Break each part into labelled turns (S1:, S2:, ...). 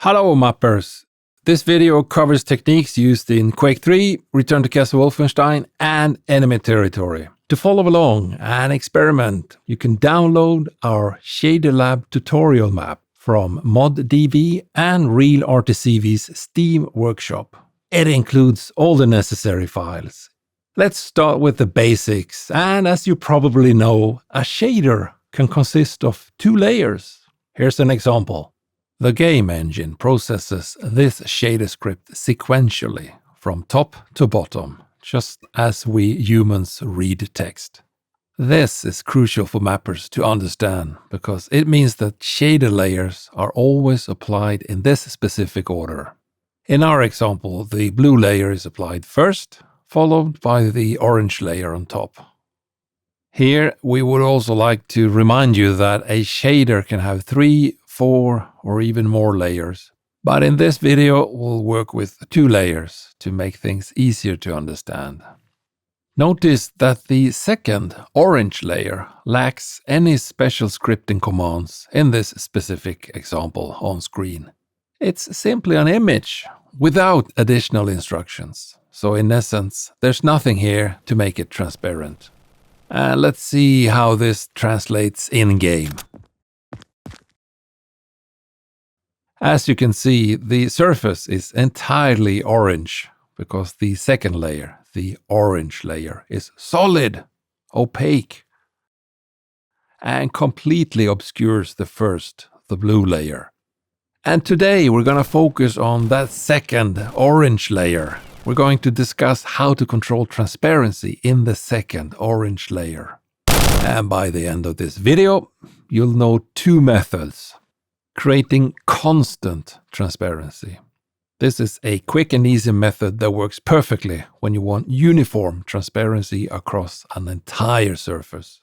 S1: Hello mappers! This video covers techniques used in Quake 3, Return to Castle Wolfenstein and Enemy Territory. To follow along and experiment, you can download our Shader Lab tutorial map from ModDB and RealRTCW's Steam workshop. It includes all the necessary files. Let's start with the basics, and as you probably know, a shader can consist of two layers. Here's an example. The game engine processes this shader script sequentially from top to bottom, just as we humans read text. This is crucial for mappers to understand because it means that shader layers are always applied in this specific order. In our example, the blue layer is applied first, followed by the orange layer on top. Here we would also like to remind you that a shader can have 3, 4 or even more layers. But in this video we'll work with 2 layers to make things easier to understand. Notice that the second orange layer lacks any special scripting commands in this specific example on screen. It's simply an image without additional instructions. So in essence, there's nothing here to make it transparent. And let's see how this translates in-game. As you can see, the surface is entirely orange because the second layer, the orange layer, is solid, opaque, and completely obscures the first, the blue layer. And today we're going to focus on that second orange layer. We're going to discuss how to control transparency in the second orange layer. And by the end of this video, you'll know 2 methods. Creating constant transparency. This is a quick and easy method that works perfectly when you want uniform transparency across an entire surface.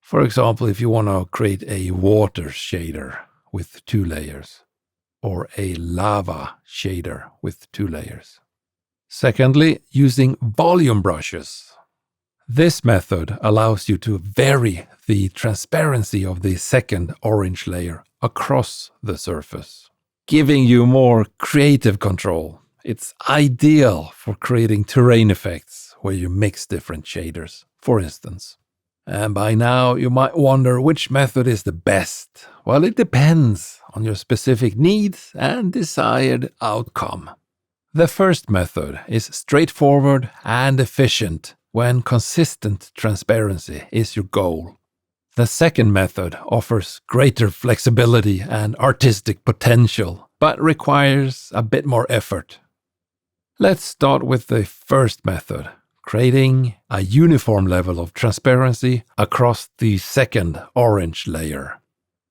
S1: For example, if you want to create a water shader with 2 layers, or a lava shader with 2 layers. Secondly, using volume brushes. This method allows you to vary the transparency of the second orange layer across the surface, giving you more creative control. It's ideal for creating terrain effects where you mix different shaders, for instance. And by now you might wonder which method is the best. Well, it depends on your specific needs and desired outcome. The first method is straightforward and efficient when consistent transparency is your goal. The second method offers greater flexibility and artistic potential, but requires a bit more effort. Let's start with the first method, creating a uniform level of transparency across the second orange layer.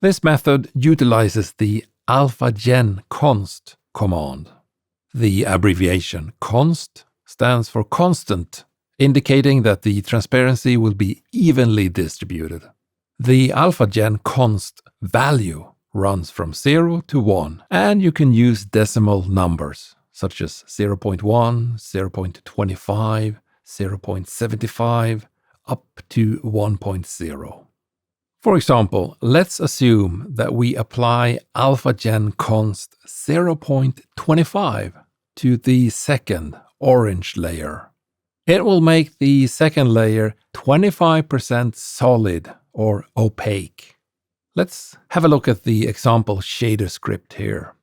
S1: This method utilizes the AlphaGen const command. The abbreviation const stands for constant, indicating that the transparency will be evenly distributed. The AlphaGen const value runs from 0 to 1, and you can use decimal numbers such as 0.1, 0.25, 0.75, up to 1.0. For example, let's assume that we apply AlphaGen const 0.25 to the second orange layer. It will make the second layer 25% solid or opaque. Let's have a look at the example shader script here.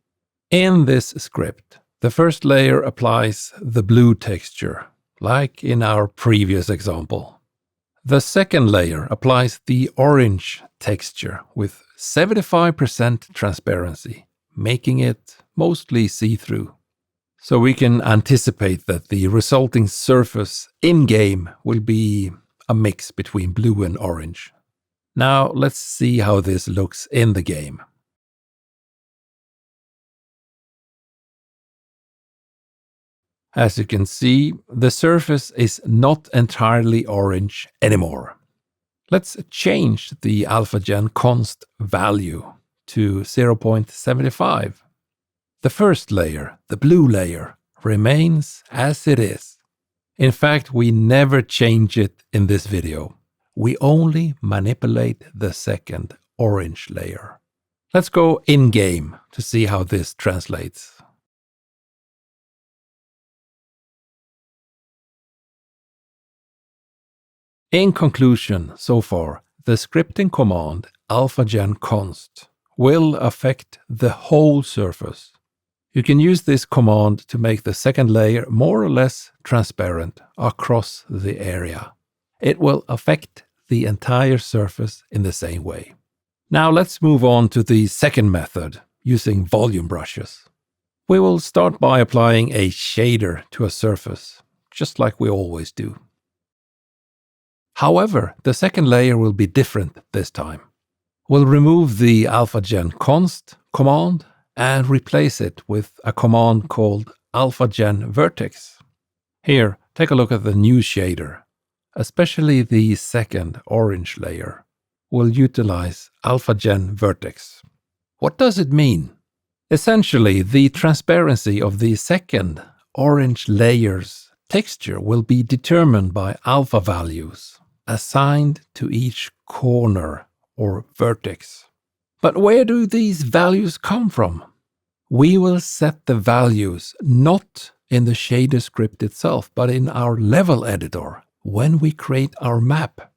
S1: In this script, the first layer applies the blue texture, like in our previous example. The second layer applies the orange texture with 75% transparency, making it mostly see-through. So we can anticipate that the resulting surface in-game will be a mix between blue and orange. Now let's see how this looks in the game. As you can see, the surface is not entirely orange anymore. Let's change the AlphaGen const value to 0.75. The first layer, the blue layer, remains as it is. In fact, we never change it in this video. We only manipulate the second orange layer. Let's go in-game to see how this translates. In conclusion, so far, the scripting command AlphaGen const will affect the whole surface. You can use this command to make the second layer more or less transparent across the area. It will affect the entire surface in the same way. Now let's move on to the second method, using volume brushes. We will start by applying a shader to a surface, just like we always do. However, the second layer will be different this time. We'll remove the AlphaGen const command and replace it with a command called AlphaGen vertex. Here, take a look at the new shader. Especially the second orange layer will utilize AlphaGen vertex. What does it mean? Essentially, the transparency of the second orange layer's texture will be determined by alpha values assigned to each corner or vertex. But where do these values come from? We will set the values not in the shader script itself, but in our level editor when we create our map.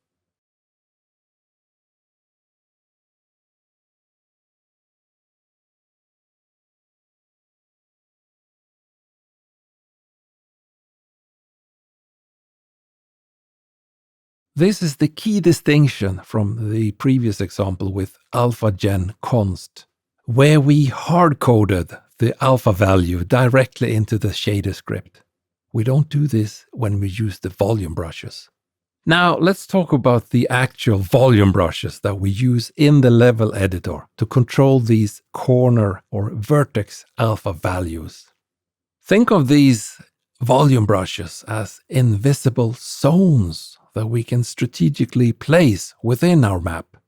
S1: This is the key distinction from the previous example with AlphaGen const, where we hard-coded the alpha value directly into the shader script. We don't do this when we use the volume brushes. Now let's talk about the actual volume brushes that we use in the level editor to control these corner or vertex alpha values. Think of these volume brushes as invisible zones that we can strategically place within our map.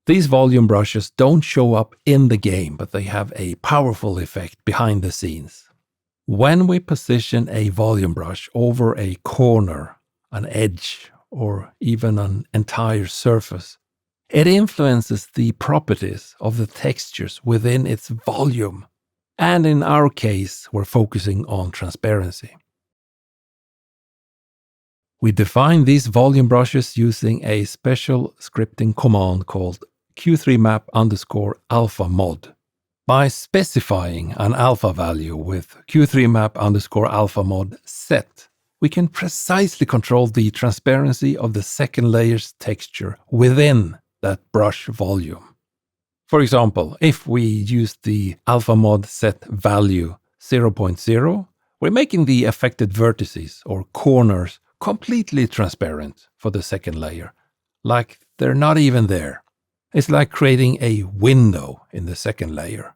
S1: These volume brushes don't show up in the game, but they have a powerful effect behind the scenes. When we position a volume brush over a corner, an edge, or even an entire surface, it influences the properties of the textures within its volume. And in our case, we're focusing on transparency. We define these volume brushes using a special scripting command called Q3map_AlphaMod. By specifying an alpha value with Q3map_AlphaMod set, we can precisely control the transparency of the second layer's texture within that brush volume. For example, if we use the AlphaMod set value 0.0, we're making the affected vertices or corners completely transparent for the second layer, like they're not even there. It's like creating a window in the second layer.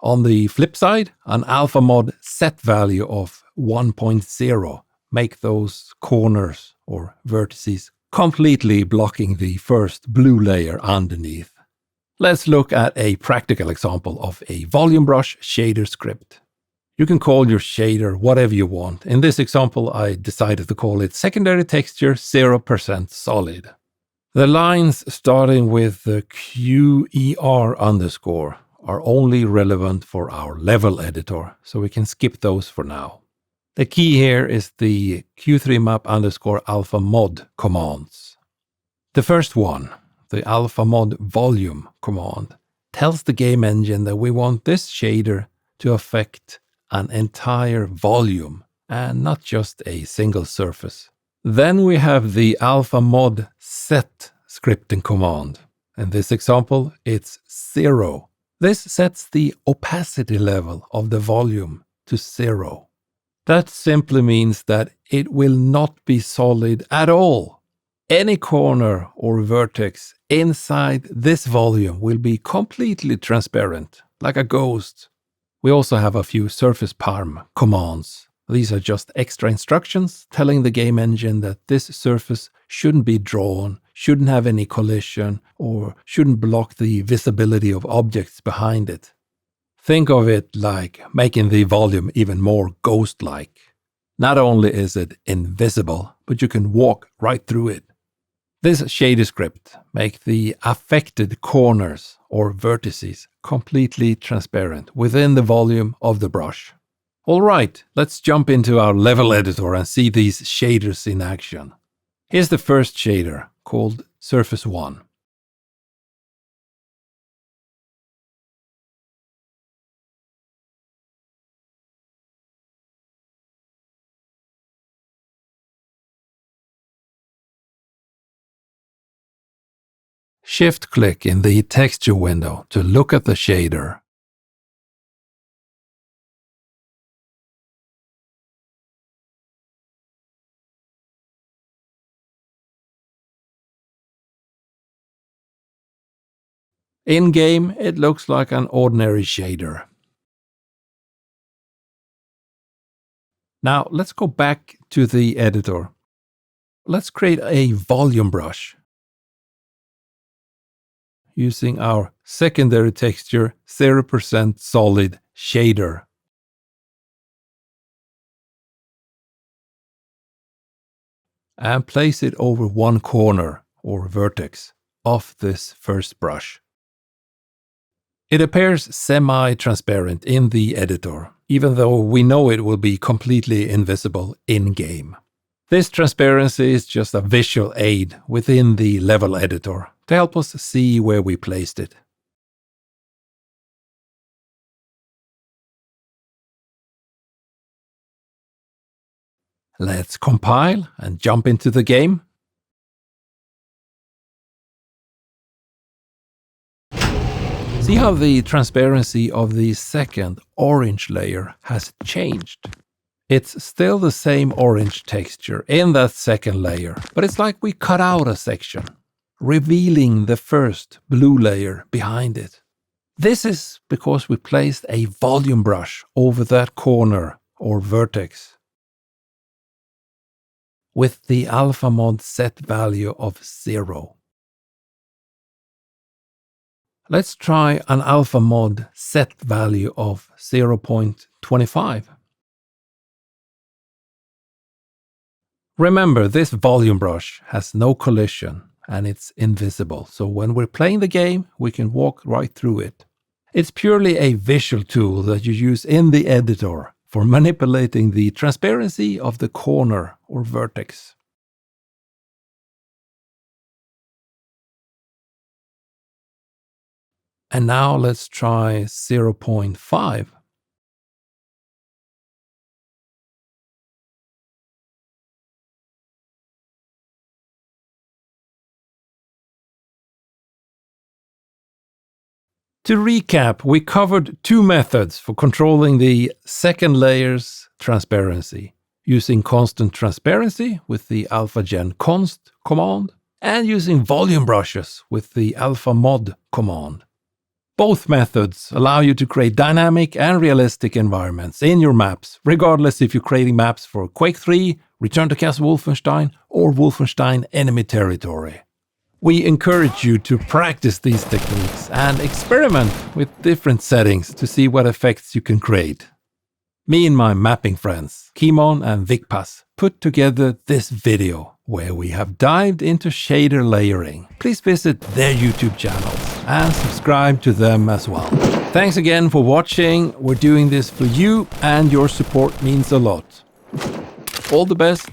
S1: On the flip side, an AlphaMod set value of 1.0 make those corners or vertices completely blocking the first blue layer underneath. Let's look at a practical example of a volume brush shader script. You can call your shader whatever you want. In this example, I decided to call it secondary texture 0% solid. The lines starting with the QER_ are only relevant for our level editor, so we can skip those for now. The key here is the Q3map_AlphaMod commands. The first one, the AlphaMod volume command, tells the game engine that we want this shader to affect an entire volume and not just a single surface. Then we have the AlphaMod set scripting command. In this example, it's 0. This sets the opacity level of the volume to 0. That simply means that it will not be solid at all. Any corner or vertex inside this volume will be completely transparent, like a ghost. We also have a few surface parm commands. These are just extra instructions telling the game engine that this surface shouldn't be drawn, shouldn't have any collision, or shouldn't block the visibility of objects behind it. Think of it like making the volume even more ghost-like. Not only is it invisible, but you can walk right through it. This shader script make the affected corners or vertices completely transparent within the volume of the brush. Alright, let's jump into our level editor and see these shaders in action. Here's the first shader, called Surface 1. Shift-click in the texture window to look at the shader. In-game, it looks like an ordinary shader. Now, let's go back to the editor. Let's create a volume brush using our secondary texture 0% solid shader. And place it over one corner or vertex of this first brush. It appears semi-transparent in the editor, even though we know it will be completely invisible in-game. This transparency is just a visual aid within the level editor to help us see where we placed it. Let's compile and jump into the game. See how the transparency of the second orange layer has changed. It's still the same orange texture in that second layer, but it's like we cut out a section, revealing the first blue layer behind it. This is because we placed a volume brush over that corner or vertex with the AlphaMod set value of 0. Let's try an AlphaMod set value of 0.25. Remember, this volume brush has no collision and it's invisible, so when we're playing the game, we can walk right through it. It's purely a visual tool that you use in the editor for manipulating the transparency of the corner or vertex. And now let's try 0.5. To recap, we covered two methods for controlling the second layer's transparency, using constant transparency with the AlphaGen const command and using volume brushes with the AlphaMod command. Both methods allow you to create dynamic and realistic environments in your maps, regardless if you're creating maps for Quake 3, Return to Castle Wolfenstein, or Wolfenstein Enemy Territory. We encourage you to practice these techniques and experiment with different settings to see what effects you can create. Me and my mapping friends, Kimon and Vikpas, put together this video where we have dived into shader layering. Please visit their YouTube channels and subscribe to them as well. Thanks again for watching. We're doing this for you and your support means a lot. All the best.